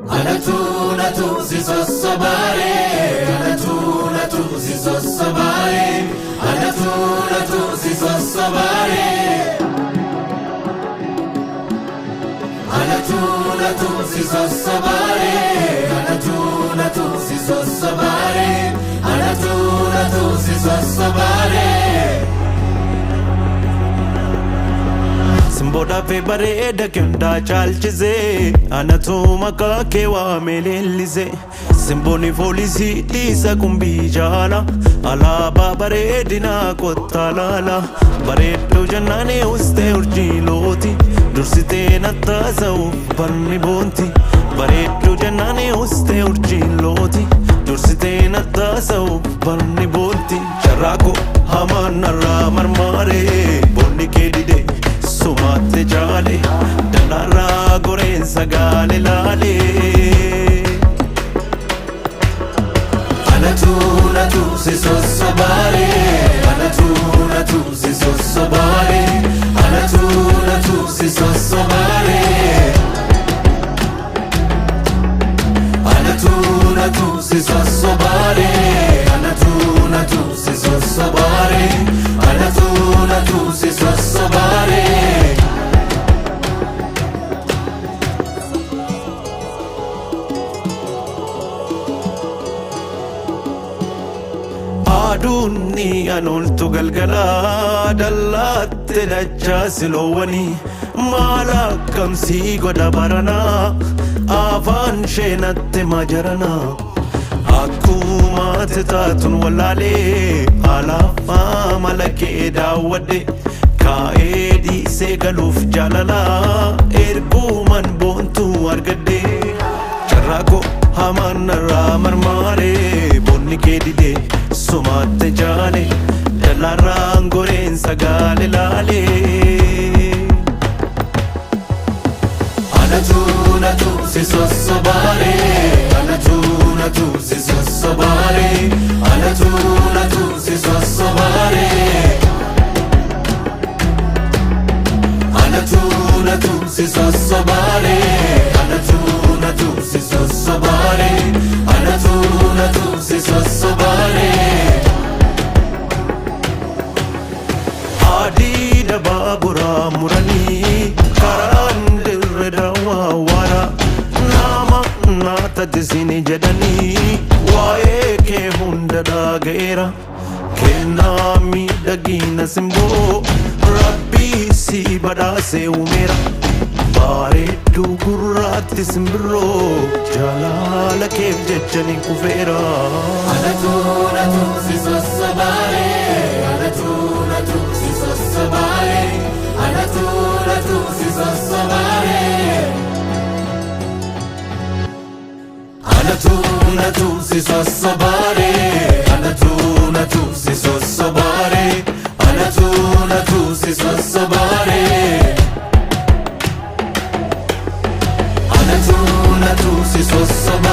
Anatu si sosobare, Anatu si sosobare, Anatu si sosobare, Anatu si sosobare, Anatu si sosobare, Anatu si sosobare. Simboda fe bareeda kunda chalchise Anatu maka kewa melelise Simboni folisi lisa kumbi jala Alaba bareedina kottalala Bareedu jannane uste urjiloti Dursite nattasa uffanni bonti Bareedu jannane uste urjiloti Dursite nattasa uffanni bonti Sharako hamanarra marmare Bonni kedide Sumate jale, dalara goren sagale lale. Anatu si sosobare, Anatu si sosobare, Anatu si sosobare, Anatu si sosobare, Anatu si sosobare, Anatu si sosobare. Adunni anoltu galgala dallatte dachaa silowwani maala kamsii godha barana afaan sheenatte majarana akkuma taatun wallaalee alaafaa malakee daawwadhe kaa'ee dhiisee galuuf jaalala erguman boontuu argadhe carraaqoo hamanarraa marmaaree bonni kee didee Sumate jale, dalaraan goreen sagale lale. Anatu si sosobare, Anatu si sosobare, Anatu si sosobare, Anatu si sosobare, Anatu si sosobare, Anatu si sosobare. Adida babura murani karan dirreda wawara nama nata disini jadani wae ke hunda dagera kena mi dagina simbo rabbi si badase umera bareedu gurraatti simbirroo jaalala keef jechani kufeera. Anatu si sosobare, Anatu si sosobare, Anatu si sosobare, Anatu si sosobare, Anatu si sosobare, Anatu si sosobare. Anatu si sosobare.